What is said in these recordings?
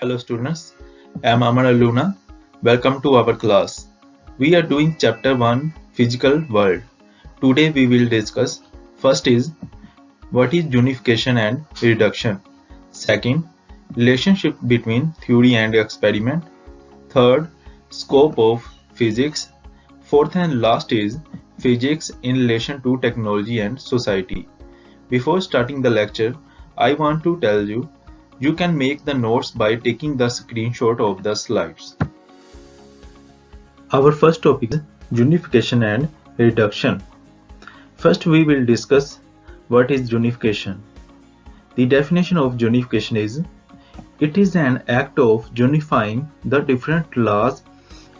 Hello students, I am Amar Luna. Welcome to our class. We are doing chapter 1 Physical World. Today we will discuss first is what is unification and reduction. Second, relationship between theory and experiment. Third, scope of physics. Fourth and last is physics in relation to technology and society. Before starting the lecture, I want to tell you, you can make the notes by taking the screenshot of the slides. Our first topic is unification and reduction. First we will discuss what is unification. The definition of unification is, it is an act of unifying the different laws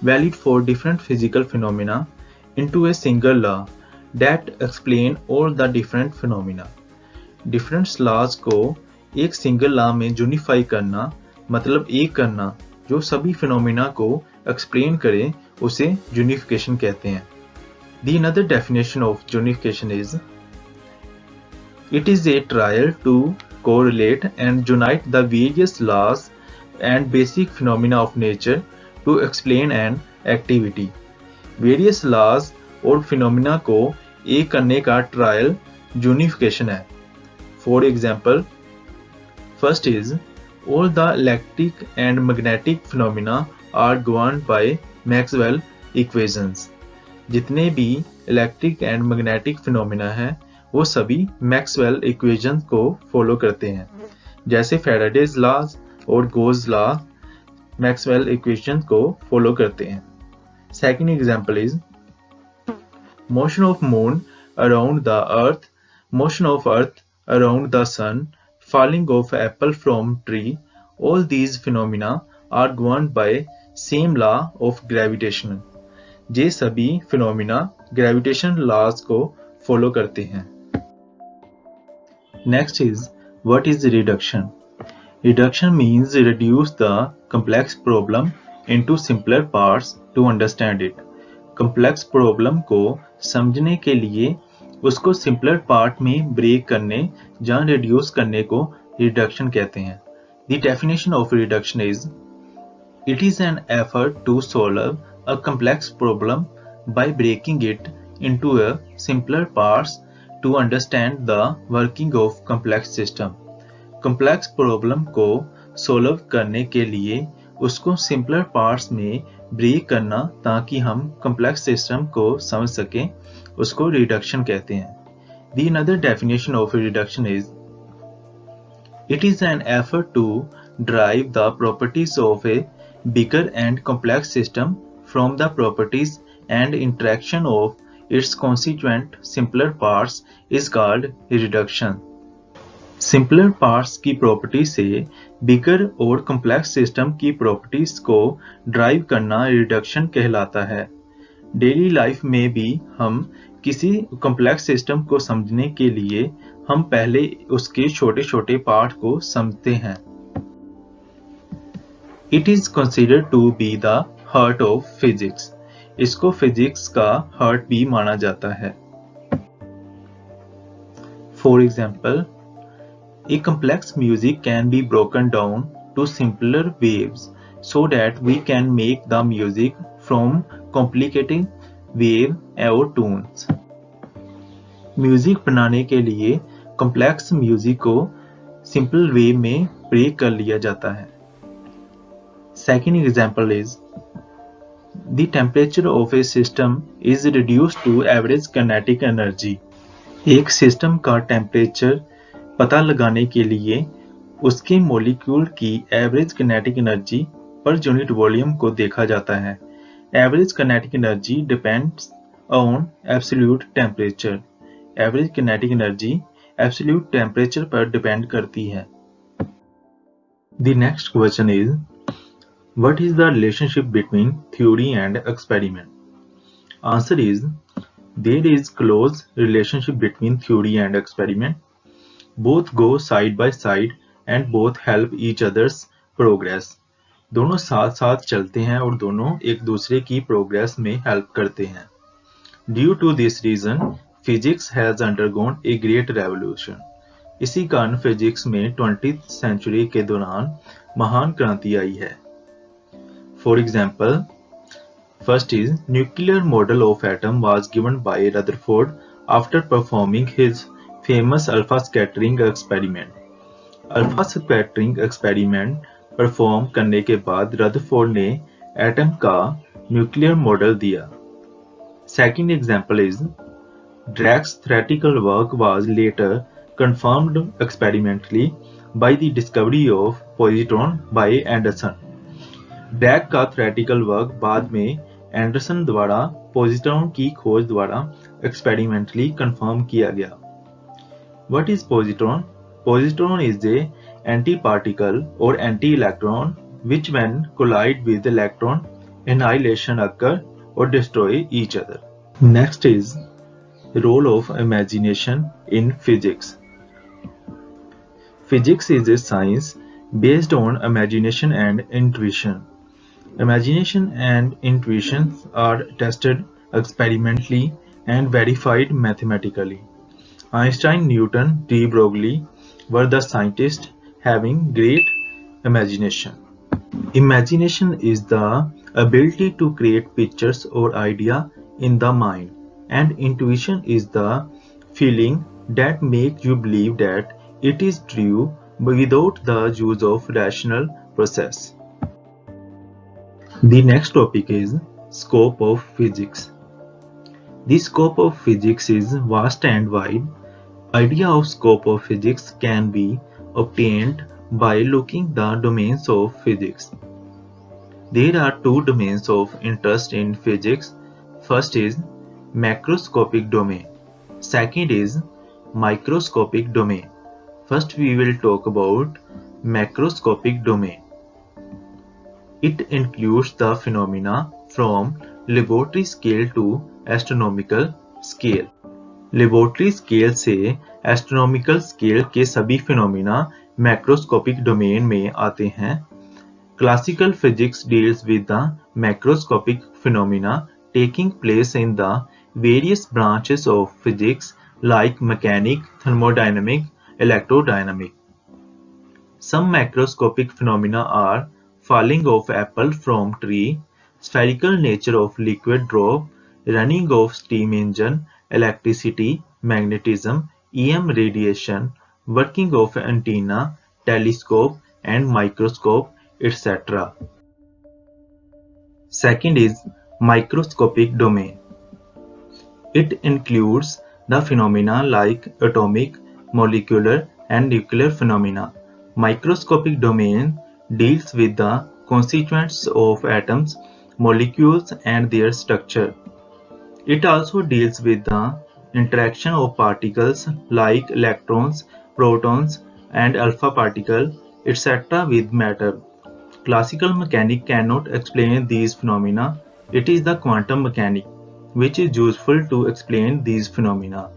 valid for different physical phenomena into a single law that explain all the different phenomena. Different laws को एक single law में unify करना मतलब एक करना जो सभी phenomena को एक्सप्लेन करे उसे यूनिफिकेशन कहते हैं. The another definition of unification is, it is a trial to correlate and unite the various laws and basic phenomena of nature to explain an activity. Various laws और phenomena को एक करने का trial unification है. For example, first is, all the electric and magnetic phenomena are governed by Maxwell equations. जितने भी electric and magnetic phenomena हैं वो सभी मैक्सवेल इक्वेशंस को फॉलो करते हैं. जैसे फैराडेज लॉज और गोज लॉ मैक्सवेल इक्वेशंस को फॉलो करते हैं. Second example is, motion of moon around the earth, motion of earth around the sun, falling of apple from tree, all these phenomena are governed by same law of gravitation. ये सभी phenomena gravitation laws को follow करते हैं. Next is, what is reduction? Reduction means reduce the complex problem into simpler parts to understand it. complex problem को समझने के लिए उसको सिंपलर पार्ट में ब्रेक करने या रिड्यूस करने को रिडक्शन कहते हैं. The definition of reduction is, it is an effort to solve a complex problem by breaking it into a simpler parts to understand the working of complex system. Complex problem को solve करने के लिए उसको simpler parts में break करना ताकि हम complex system को समझ सकें, उसको रिडक्शन कहते हैं. The another definition of reduction is, it is an effort to derive the properties of a bigger and complex system from the properties and interaction of its constituent simpler parts is called reduction. Simpler parts की property से बिगर और complex system की properties को drive करना reduction कहलाता है. Daily life में भी हम किसी कॉम्प्लेक्स सिस्टम को समझने के लिए हम पहले उसके छोटे छोटे पार्ट को समझते हैं. It is considered to be the heart of physics. इसको फिजिक्स का हार्ट भी माना जाता है. For example, a complex music can be broken down to simpler waves so that we can make the music from complicated wave or tunes. Music बनाने के लिए complex music को सिंपल वेव में ब्रेक कर लिया जाता है. Second example is, the temperature of a system is reduced to average kinetic energy. एक सिस्टम का टेम्परेचर पता लगाने के लिए उसके मॉलिक्यूल की average kinetic energy per unit volume को देखा जाता है. Average kinetic energy depends on absolute temperature. Average kinetic energy absolute temperature पर डिपेंड करती है. The next question is, what is the relationship between theory and experiment? Answer is, there is close relationship between theory and experiment. Both go side by side and both help each other's progress. दोनों साथ साथ चलते हैं और दोनों एक दूसरे की प्रोग्रेस में हेल्प करते हैं. Due to this reason, physics has undergone a great revolution. इसी कारण फिजिक्स में 20th सेंचुरी के दौरान महान क्रांति आई है। For example, first is nuclear model of atom was given by Rutherford after performing his famous alpha scattering experiment. Alpha scattering experiment perform करने के बाद रदरफोर्ड ने एटम का न्यूक्लियर मॉडल दिया। Second example is Drake's theoretical work was later confirmed experimentally by the discovery of positron by Anderson. ड्रैक का theoretical work बाद में Anderson द्वारा पॉजिट्रॉन की खोज द्वारा एक्सपेरिमेंटली कंफर्म किया गया। What is positron? Positron is a antiparticle or anti-electron which when collide with electron annihilation occur or destroy each other. Next is role of imagination in physics. Physics is a science based on imagination and intuition. Imagination and intuition are tested experimentally and verified mathematically. Einstein, Newton, de Broglie were the scientists having great imagination. Imagination is the ability to create pictures or idea in the mind, and intuition is the feeling that makes you believe that it is true without the use of rational process. The next topic is scope of physics. The scope of physics is vast and wide. Idea of scope of physics can be obtained by looking the domains of physics. There are two domains of interest in physics. First is macroscopic domain. Second is microscopic domain. First we will talk about macroscopic domain. It includes the phenomena from laboratory scale to astronomical scale. Laboratory scale से astronomical scale के सभी phenomena macroscopic domain में आते हैं। Classical physics deals with the macroscopic phenomena taking place in the various branches of physics like mechanic, thermodynamic, electrodynamic. Some macroscopic phenomena are falling of apple from tree, spherical nature of liquid drop, running of steam engine, electricity, magnetism, EM radiation, working of antenna, telescope and microscope, etc. Second is microscopic domain. It includes the phenomena like atomic, molecular and nuclear phenomena. Microscopic domain deals with the constituents of atoms, molecules and their structure. It also deals with the interaction of particles like electrons, protons and alpha particle, etc. with matter. Classical mechanics cannot explain these phenomena. It is the quantum mechanics which is useful to explain these phenomena.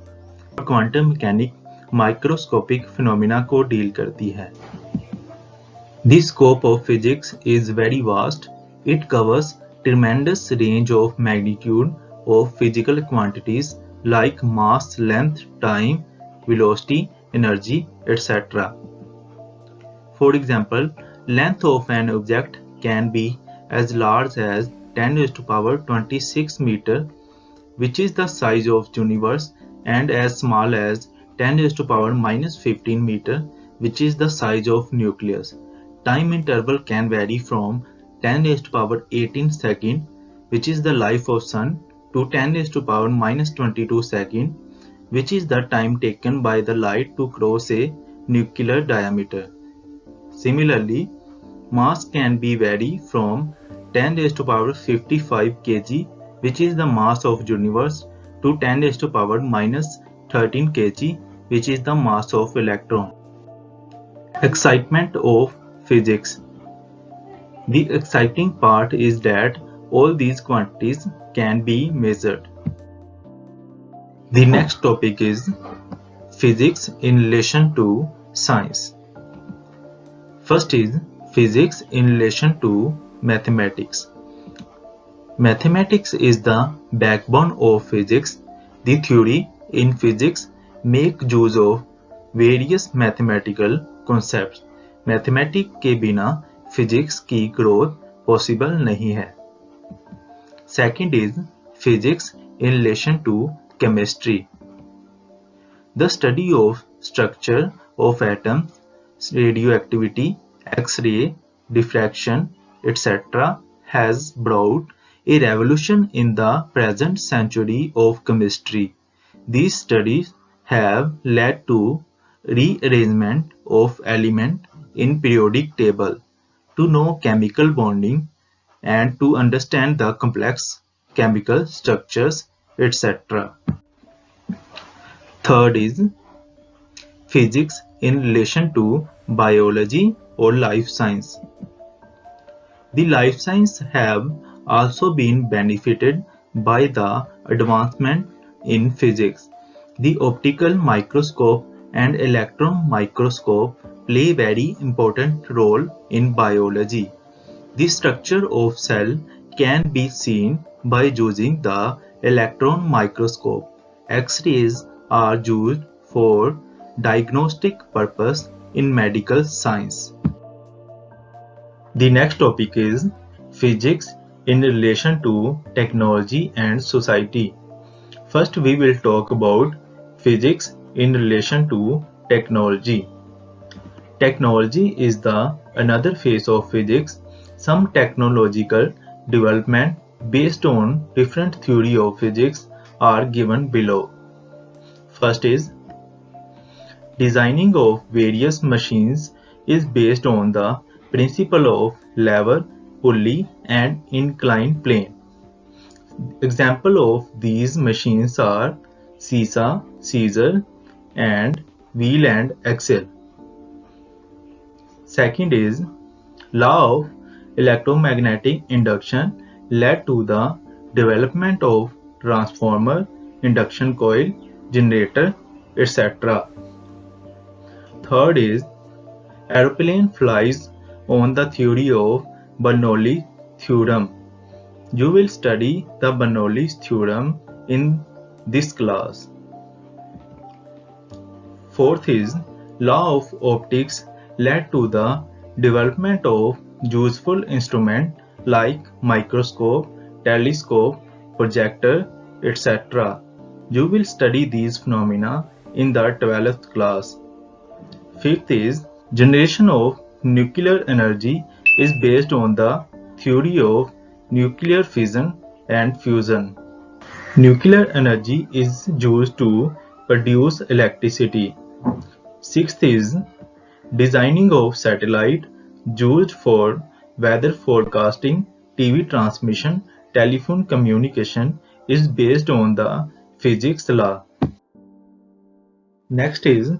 Quantum mechanics microscopic phenomena को deal करती है। The scope of physics is very vast. It covers tremendous range of magnitude of physical quantities like mass, length, time, velocity, energy, etc. For example, length of an object can be as large as 10 raised to power 26 meter, which is the size of universe, and as small as 10 raised to power minus 15 meter, which is the size of nucleus. Time interval can vary from 10 raised to power 18 second, which is the life of sun, to 10 raised to power minus 22 second, which is the time taken by the light to cross a nuclear diameter. Similarly, mass can be vary from 10 raised to power 55 kg, which is the mass of universe, to 10 raised to power minus 13 kg, which is the mass of electron. Excitement of physics. The exciting part is that all these quantities can be measured. The next topic is physics in relation to science. First is physics in relation to mathematics. Mathematics is the backbone of physics. The theory in physics make use of various mathematical concepts. Mathematics के बिना physics की growth possible नहीं है। Second is physics in relation to chemistry. The study of structure of atoms, radioactivity, X-ray, diffraction, etc. has brought a revolution in the present century of chemistry. These studies have led to rearrangement of elements in periodic table, to know chemical bonding, and to understand the complex chemical structures, etc. Third is physics in relation to biology or life science. The life science have also been benefited by the advancement in physics. The optical microscope and electron microscope play very important role in biology. The structure of cell can be seen by using the electron microscope. X-rays are used for diagnostic purpose in medical science. The next topic is physics in relation to technology and society. First, we will talk about physics in relation to technology. Technology is the another phase of physics. Some technological development based on different theory of physics are given below. First is designing of various machines is based on the principle of lever, pulley and inclined plane. Example of these machines are seesaw, scissor and wheel and axle. Second is law of electromagnetic induction led to the development of transformer, induction coil, generator, etc. Third is aeroplane flies on the theory of Bernoulli theorem. You will study the Bernoulli theorem in this class. Fourth is law of optics led to the development of useful instruments like microscope, telescope, projector, etc. You will study these phenomena in the 12th class. Fifth is generation of nuclear energy is based on the theory of nuclear fission and fusion. Nuclear energy is used to produce electricity. Sixth is designing of satellite used for weather forecasting, TV transmission, telephone communication is based on the physics law. Next is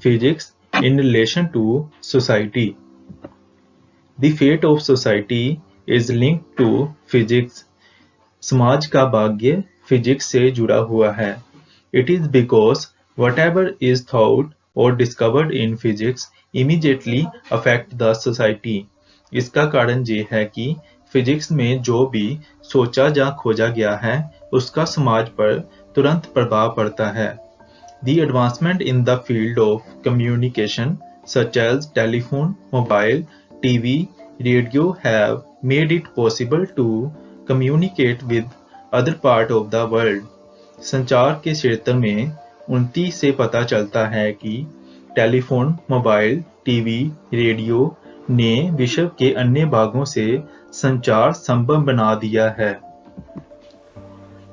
physics in relation to society. The fate of society is linked to physics. समाज का भाग्य physics से जुड़ा हुआ है. It is because whatever is thought or discovered in physics immediately affect the society. इसका कारण ये है कि फिजिक्स में जो भी सोचा या खोजा गया है उसका समाज पर तुरंत प्रभाव पड़ता है. The advancement in the field of communication such as telephone, mobile, TV, radio have made it possible to communicate with other part of the world. संचार के क्षेत्र में उन्नति से पता चलता है कि टेलीफोन, मोबाइल, टीवी, रेडियो ने विश्व के अन्य भागों से संचार संभव बना दिया है.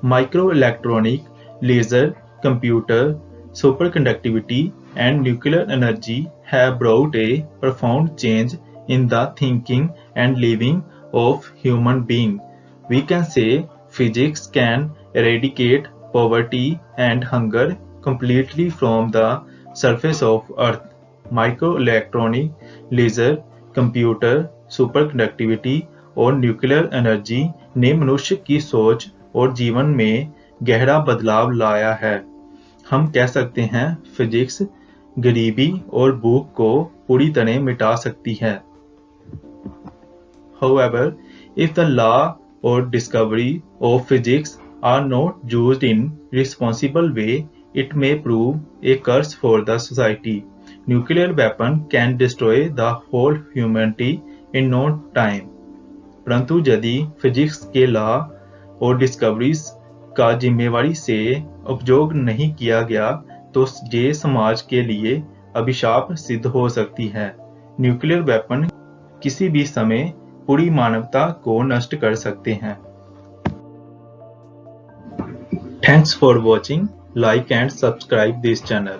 Microelectronic, laser, computer, superconductivity and nuclear energy have brought a profound change in the thinking and living of human beings. We can say physics can eradicate poverty and hunger completely from the surface of Earth. Microelectronic, laser, computer, superconductivity और nuclear energy ने मनुष्य की सोच और जीवन में गहरा बदलाव लाया है. हम कह सकते हैं फिजिक्स गरीबी और भूख को पूरी तरह मिटा सकती है. However, if the law or discovery of physics are not used in responsible way, It may prove a curse for the society. Nuclear weapon can destroy the whole humanity in no time. परंतु यदि physics के law और discoveries का जिम्मेवारी से उपयोग नहीं किया गया तो ये समाज के लिए अभिशाप सिद्ध हो सकती है। न्यूक्लियर वेपन किसी भी समय पूरी मानवता को नष्ट कर सकते हैं। Thanks for watching. Like and subscribe this channel.